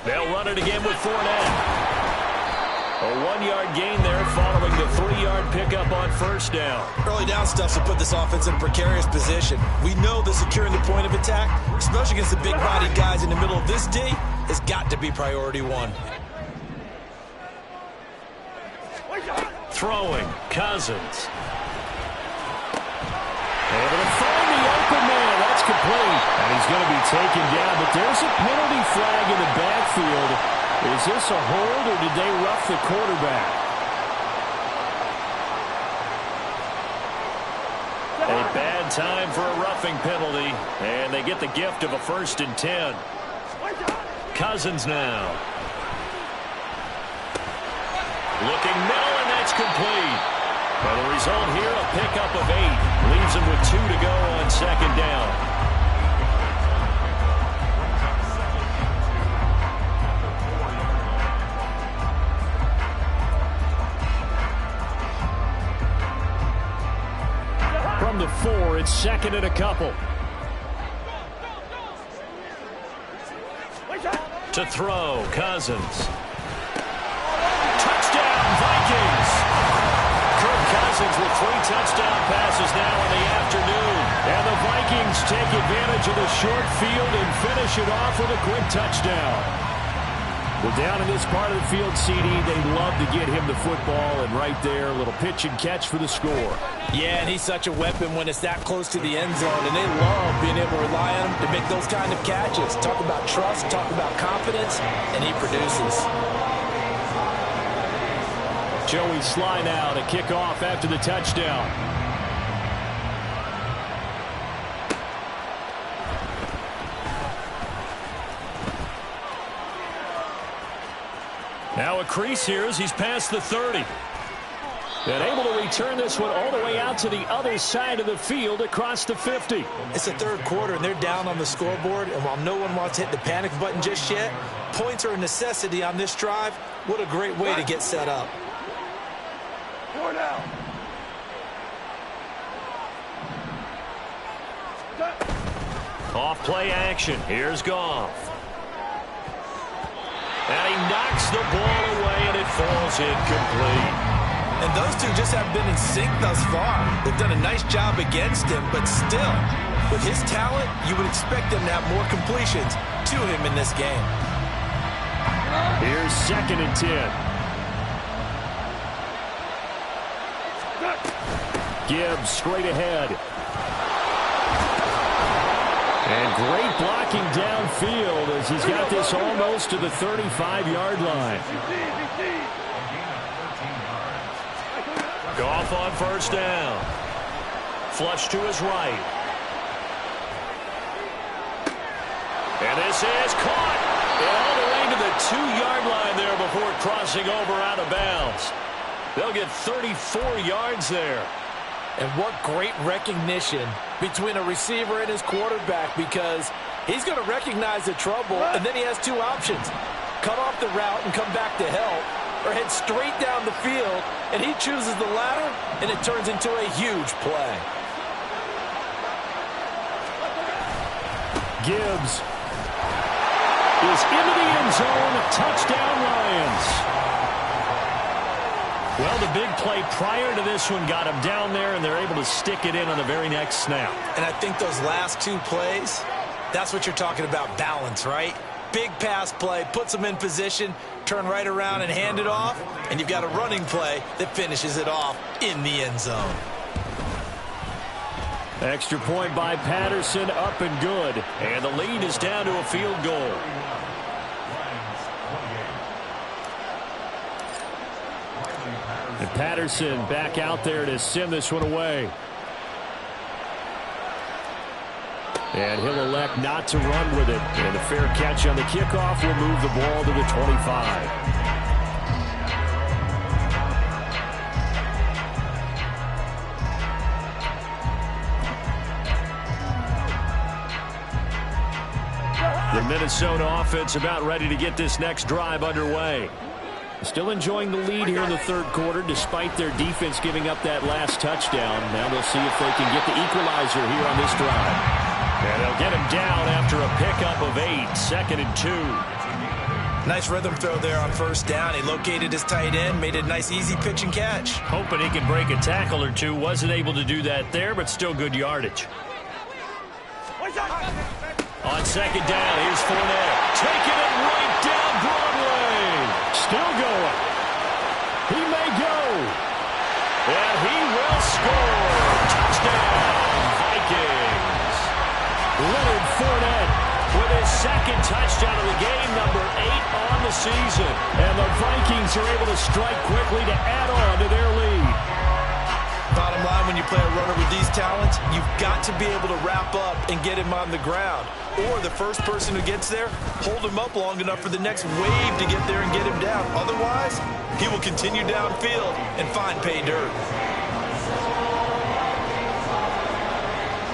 They'll run it again with Fournette. A 1-yard gain there following the 3-yard pickup on first down.
Early down stuff to put this offense in a precarious position. We know that securing the point of attack, especially against the big-bodied guys in the middle of this D, has got to be priority one.
Throwing, Cousins. Able to find the open man. That's complete. And he's going to be taken down, but there's a penalty flag in the backfield. Is this a hold, or did they rough the quarterback? A bad time for a roughing penalty, and they get the gift of a 1st and 10. Cousins now. Looking middle, and that's complete. Well, the result here, a pickup of 8. Leaves him with 2 to go on second down. From the 4, it's second and a couple. To throw, Cousins. Touchdown, Vikings! Kirk Cousins with 3 touchdown passes now in the afternoon. And the Vikings take advantage of the short field and finish it off with a quick touchdown. Well, down in this part of the field, CD, they love to get him the football, and right there, a little pitch and catch for the score.
Yeah, and he's such a weapon when it's that close to the end zone, and they love being able to rely on him to make those kind of catches. Talk about trust, talk about confidence, and he produces.
Joey Sly now to kick off after the touchdown. Now a crease here as he's past the 30. And able to return this one all the way out to the other side of the field across the 50.
It's the third quarter, and they're down on the scoreboard. And while no one wants to hit the panic button just yet, points are a necessity on this drive. What a great way to get set up.
4 down.
Off play action. Here's Goff. And he knocks the ball away, and it falls incomplete.
And those two just haven't been in sync thus far. They've done a nice job against him, but still, with his talent, you would expect them to have more completions to him in this game.
Here's 2nd and 10. Gibbs straight ahead. And great blocking downfield as he's got this almost to the 35-yard line. Goff on 1st down. Flush to his right. And this is caught. And all the way to the 2-yard line there before crossing over out of bounds. They'll get 34 yards there.
And what great recognition between a receiver and his quarterback, because he's going to recognize the trouble, and then he has 2 options. Cut off the route and come back to help, or head straight down the field, and he chooses the latter, and it turns into a huge play.
Gibbs is into the end zone. Touchdown, Lions. Well, the big play prior to this one got him down there, and they're able to stick it in on the very next snap.
And I think those last 2 plays, that's what you're talking about, balance, right? Big pass play, puts them in position, turn right around and hand it off, and you've got a running play that finishes it off in the end zone.
Extra point by Patterson, up and good. And the lead is down to a field goal. And Patterson back out there to send this one away. And he'll elect not to run with it. And a fair catch on the kickoff will move the ball to the 25. The Minnesota offense about ready to get this next drive underway. Still enjoying the lead here in the 3rd quarter despite their defense giving up that last touchdown. Now they'll see if they can get the equalizer here on this drive. And they'll get him down after a pickup of 8. 2nd and 2.
Nice rhythm throw there on 1st down. He located his tight end, made a nice easy pitch and catch.
Hoping he can break a tackle or two. Wasn't able to do that there, but still good yardage. On 2nd down, here's Fournette. Taking it right down Broadway. Still going. He may go. And he will score. Touchdown, Vikings. Leonard Fournette with his 2nd touchdown of the game, number 8 on the season. And the Vikings are able to strike quickly to add on to their lead.
Bottom line, when you play a runner with these talents, you've got to be able to wrap up and get him on the ground. Or the first person who gets there, hold him up long enough for the next wave to get there and get him down. Otherwise, he will continue downfield and find pay dirt.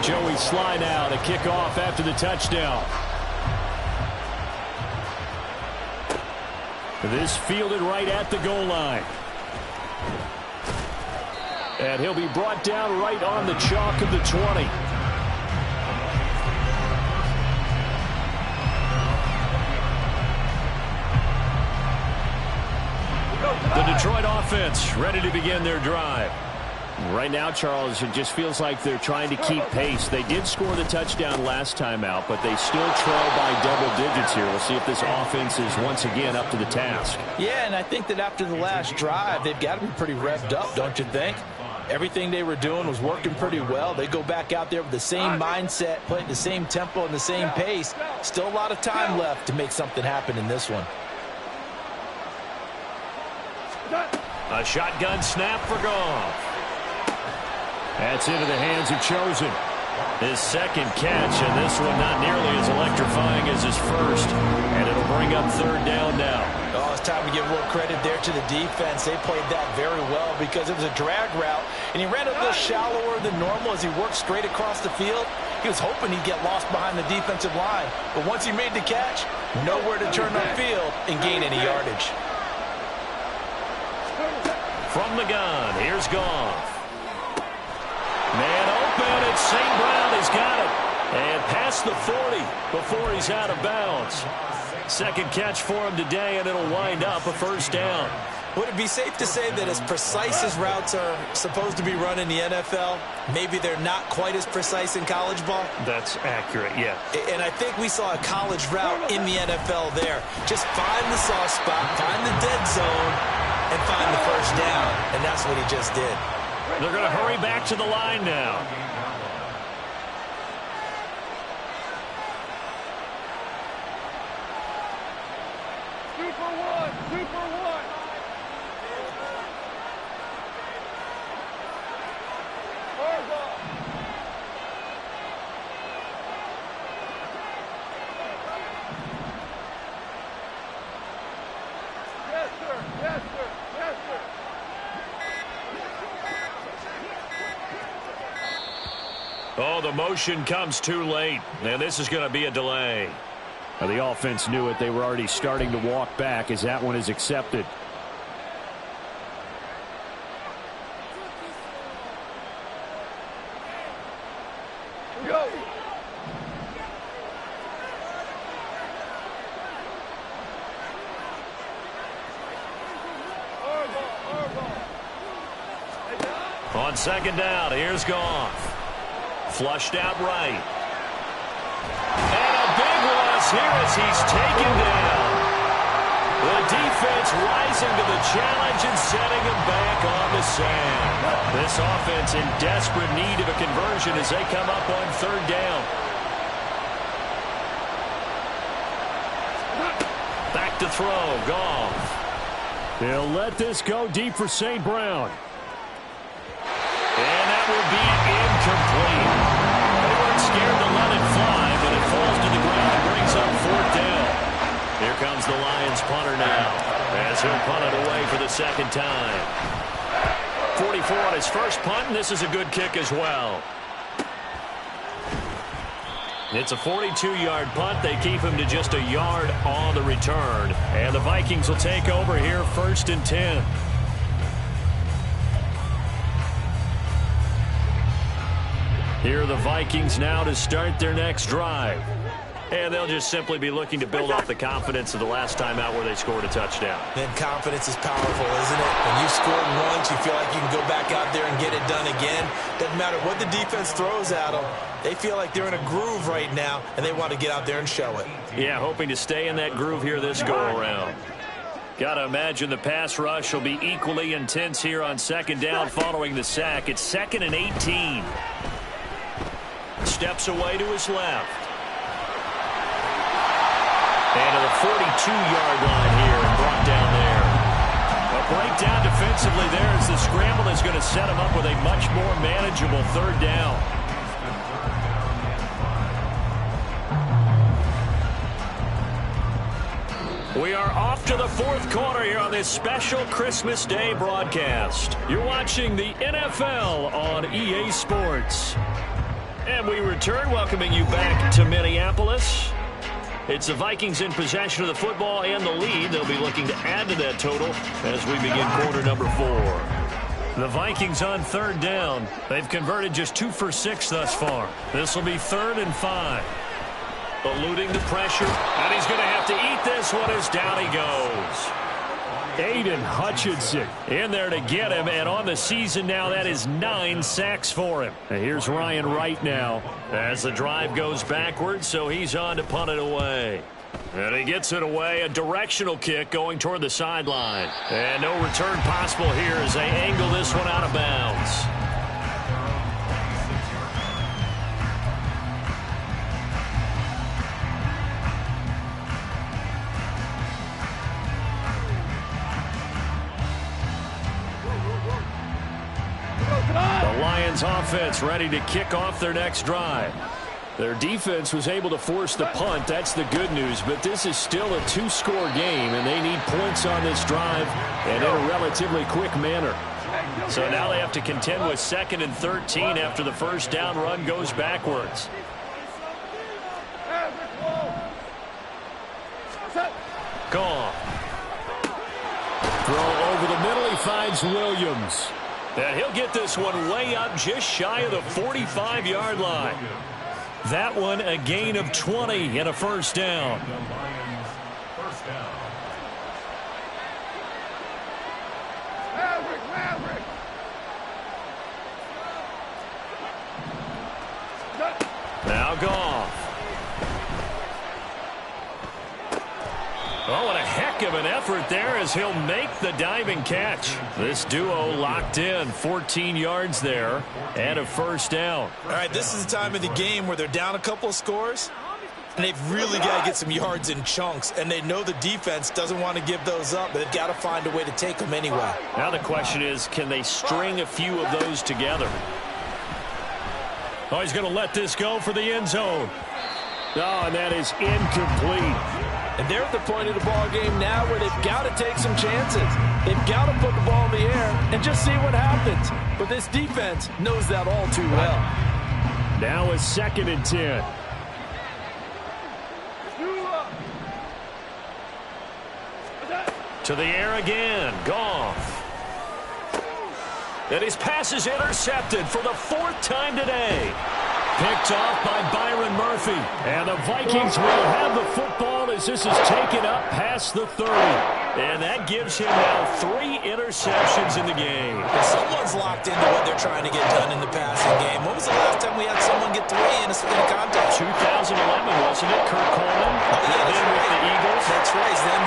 Joey Sly now to kick off after the touchdown. This fielded right at the goal line. And he'll be brought down right on the chalk of the 20. The Detroit offense ready to begin their drive. Right now, Charles, it just feels like they're trying to keep pace. They did score the touchdown last time out, but they still trail by double digits here. We'll see if this offense is once again up to the task.
Yeah, and I think that after the last drive, they've got to be pretty revved up, don't you think? Everything they were doing was working pretty well. They go back out there with the same mindset, playing the same tempo and the same pace. Still a lot of time left to make something happen in this one.
A shotgun snap for Goff. That's into the hands of Chosen. His 2nd catch, and this one not nearly as electrifying as his first. And it'll bring up 3rd down now.
Oh, it's time to give a little credit there to the defense. They played that very well because it was a drag route, and he ran a little shallower than normal as he worked straight across the field. He was hoping he'd get lost behind the defensive line, but once he made the catch, nowhere to turn upfield and gain any yardage.
From the gun, here's Goff. Man open, it's St. Brown. He's got it. And past the 40 before he's out of bounds. 2nd catch for him today, and it'll wind up a 1st down.
Would it be safe to say that as precise as routes are supposed to be run in the NFL, maybe they're not quite as precise in college ball?
That's accurate, yeah.
And I think we saw a college route in the NFL there. Just find the soft spot, find the dead zone, and find the first down. And that's what he just did.
They're going to hurry back to the line now. Oh, the motion comes too late, and this is going to be a delay. Now, the offense knew it. They were already starting to walk back as that one is accepted.
Go.
On second down, here's Goff. Flushed out right. And a big loss here as he's taken down. The defense rising to the challenge and setting him back on the sand. This offense in desperate need of a conversion as they come up on third down. Back to throw, Goff. He'll let this go deep for St. Brown. And that will be incomplete. They weren't scared to let it fly, but it falls to the ground and brings up fourth down. Here comes the Lions punter now, as he'll punt it away for the second time. 44 on his first punt, and this is a good kick as well. It's a 42-yard punt. They keep him to just a yard on the return. And the Vikings will take over here, 1st and 10. Here are the Vikings now to start their next drive. And they'll just simply be looking to build off the confidence of the last time out where they scored a touchdown.
And confidence is powerful, isn't it? When you've scored once, you feel like you can go back out there and get it done again. Doesn't matter what the defense throws at them. They feel like they're in a groove right now, and they want to get out there and show it.
Yeah, hoping to stay in that groove here this go-around. Got to imagine the pass rush will be equally intense here on second down following the sack. It's 2nd and 18. Steps away to his left. And to the 42-yard line here and brought down there. A breakdown defensively there as the scramble is going to set him up with a much more manageable third down. We are off to the fourth quarter here on this special Christmas Day broadcast. You're watching the NFL on EA Sports. And we return, welcoming you back to Minneapolis. It's the Vikings in possession of the football and the lead. They'll be looking to add to that total as we begin quarter number 4. The Vikings on third down. They've converted just 2 for 6 thus far. This will be 3rd and 5. Eluding the pressure, and he's going to have to eat this one as down he goes. Aiden Hutchinson in there to get him, and on the season now, that is 9 sacks for him. And here's Ryan Wright now as the drive goes backwards, so he's on to punt it away. And he gets it away, a directional kick going toward the sideline. And no return possible here as they angle this one out of bounds. The Lions offense ready to kick off their next drive. Their defense was able to force the punt. That's the good news, but this is still a 2-score game, and they need points on this drive and in a relatively quick manner. So now they have to contend with 2nd and 13 after the first down run goes backwards. Goff. Throw over the middle. He finds Williams. And he'll get this one way up just shy of the 45-yard line. That one a gain of 20 and a first down. of an effort there as he'll make the diving catch. This duo locked in, 14 yards there and a first down.
All right, this is the time of the game where they're down a couple of scores, and they've really got to get some yards in chunks, and they know the defense doesn't want to give those up, but they've got to find a way to take them anyway.
Now the question is, can they string a few of those together? Oh, he's going to let this go for the end zone. Oh, and that is incomplete.
And they're at the point of the ball game now where they've got to take some chances. They've got to put the ball in the air and just see what happens. But this defense knows that all too well.
Now it's 2nd and 10. To the air again. Goff. And his pass is intercepted for the 4th time today. Picked off by Byron Murphy. And the Vikings will have the football as this is taken up past the 30. And that gives him now 3 interceptions in the game.
And someone's locked into what they're trying to get done in the passing game. When was the last time we had someone get 3 in a contest?
2011, wasn't it? Kurt Coleman.
Oh, yeah, that's
right. With the Eagles.
That's right. It's them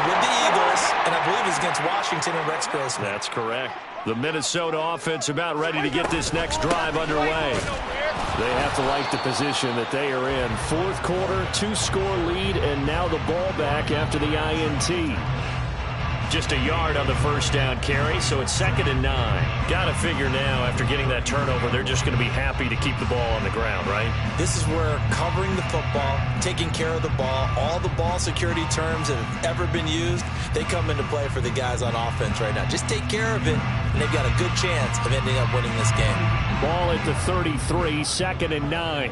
with the Eagles. And I believe it's against Washington and Rex Grossman.
That's correct. The Minnesota offense about ready to get this next drive underway. They have to like the position that they are in. 4th quarter, 2-score lead, and now the ball back after the INT. Just a yard on the first down carry, so it's 2nd and 9. Got to figure now, after getting that turnover, they're just going to be happy to keep the ball on the ground, right?
This is where covering the football, taking care of the ball, all the ball security terms that have ever been used, they come into play for the guys on offense right now. Just take care of it, and they've got a good chance of ending up winning this game.
Ball at the 33, 2nd and 9.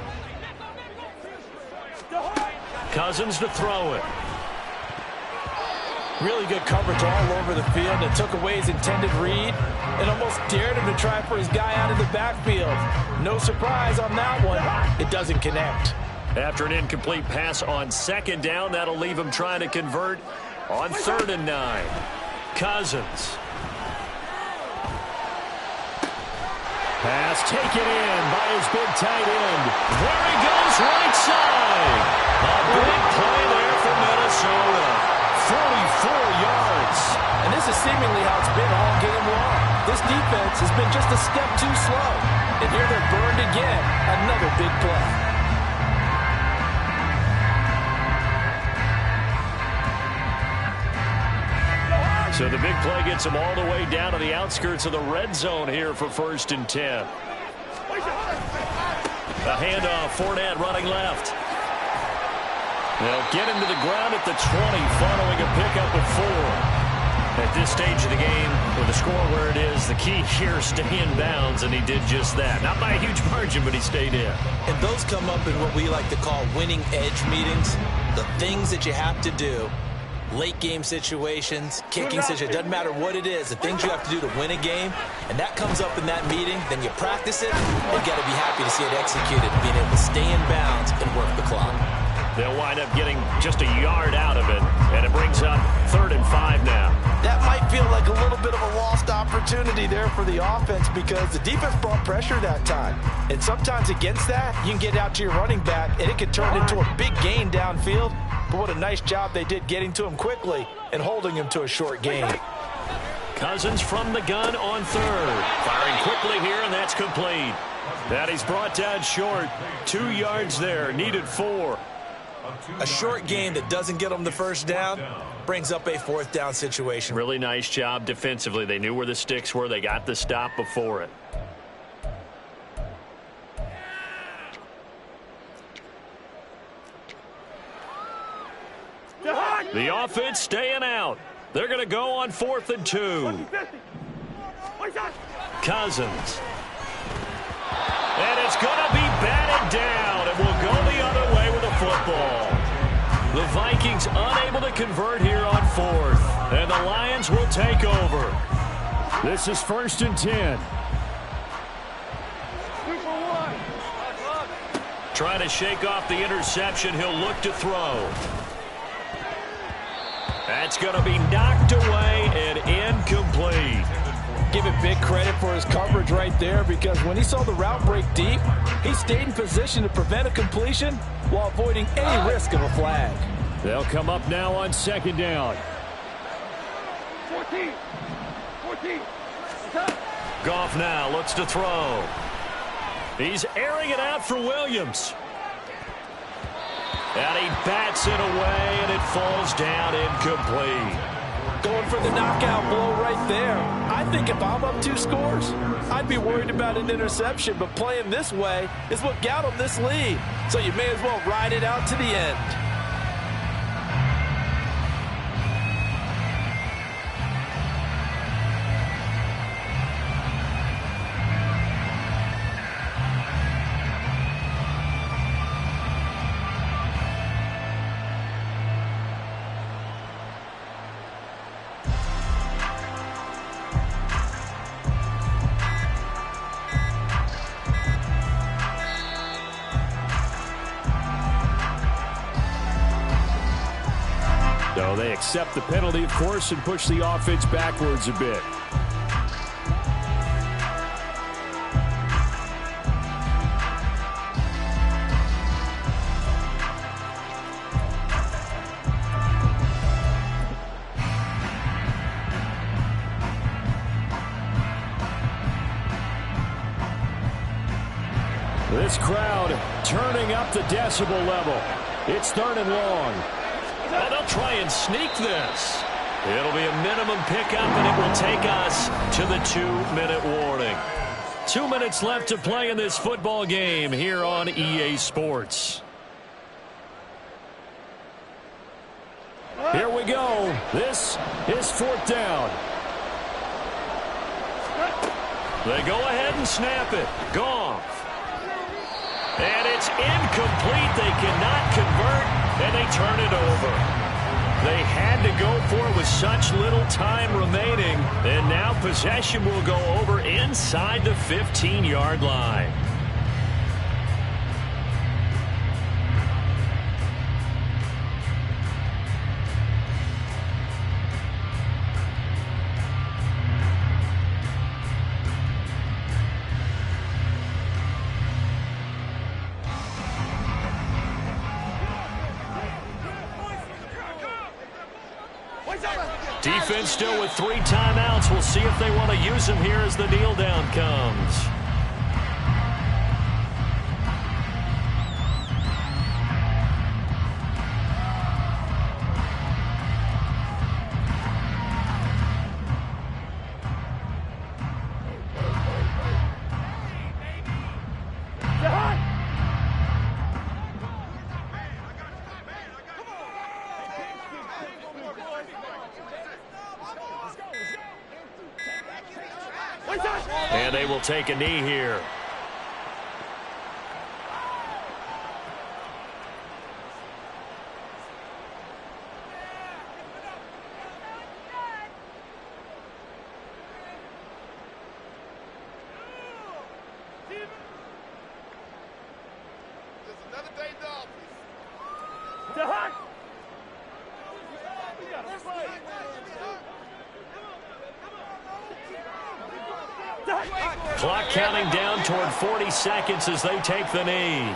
Cousins to throw it.
Really good coverage all over the field that took away his intended read and almost dared him to try for his guy out of the backfield. No surprise on that one. It doesn't connect.
After an incomplete pass on 2nd down, that'll leave him trying to convert on 3rd and 9. Cousins. Pass taken in by his big tight end. There he goes, right side. A big play there for Minnesota. 44 yards.
And this is seemingly how it's been all game long. This defense has been just a step too slow. And here they're burned again. Another big play.
So the big play gets them all the way down to the outskirts of the red zone here for 1st and 10. A handoff, Fournette running left. They'll get him to the ground at the 20 following a pickup of 4. At this stage of the game, with the score where it is, the key here, stay in bounds, and he did just that. Not by a huge margin, but he stayed in.
And those come up in what we like to call winning edge meetings. The things that you have to do, late game situations, kicking situations, doesn't matter what it is, the things you have to do to win a game, and that comes up in that meeting, then you practice it, you've got to be happy to see it executed, being able to stay in bounds and work the clock.
They'll wind up getting just a yard out of it, and it brings up 3rd and 5 now.
That might feel like a little bit of a lost opportunity there for the offense because the defense brought pressure that time. And sometimes against that, you can get out to your running back, and it could turn into a big gain downfield. But what a nice job they did getting to him quickly and holding him to a short gain.
Cousins from the gun on 3rd. Firing quickly here, and that's complete. That he's brought down short. 2 yards there, needed 4.
A short game that doesn't get them the first down brings up a 4th down situation.
Really nice job defensively. They knew where the sticks were. They got the stop before it. The offense staying out. They're going to go on 4th and 2. Cousins. And it's going to be batted down, and we'll go the other way with the football. The Vikings unable to convert here on 4th, and the Lions will take over. This is 1st and 10. Trying to shake off the interception. He'll look to throw. That's going to be knocked away and incomplete.
Give it big credit for his coverage right there because when he saw the route break deep, he stayed in position to prevent a completion while avoiding any risk of a flag.
They'll come up now on 2nd down.
14.
Goff now looks to throw. He's airing it out for Williams. And he bats it away, and it falls down incomplete.
Going for the knockout blow right there. I think if I'm up 2 scores, I'd be worried about an interception, but playing this way is what got him this lead. So you may as well ride it out to the end.
So they accept the penalty, of course, and push the offense backwards a bit. This crowd turning up the decibel level. It's 3rd and long. Oh, they'll try and sneak this. It'll be a minimum pickup, and it will take us to the 2-minute warning. 2 minutes left to play in this football game here on EA Sports. Here we go. This is 4th down. They go ahead and snap it. Goff. And it's incomplete. They cannot convert. And they turn it over. They had to go for it with such little time remaining. And now possession will go over inside the 15-yard line. Defense still with 3 timeouts. We'll see if they want to use them here as the kneel down comes. And they will take a knee here. Clock counting down toward 40 seconds as they take the knee.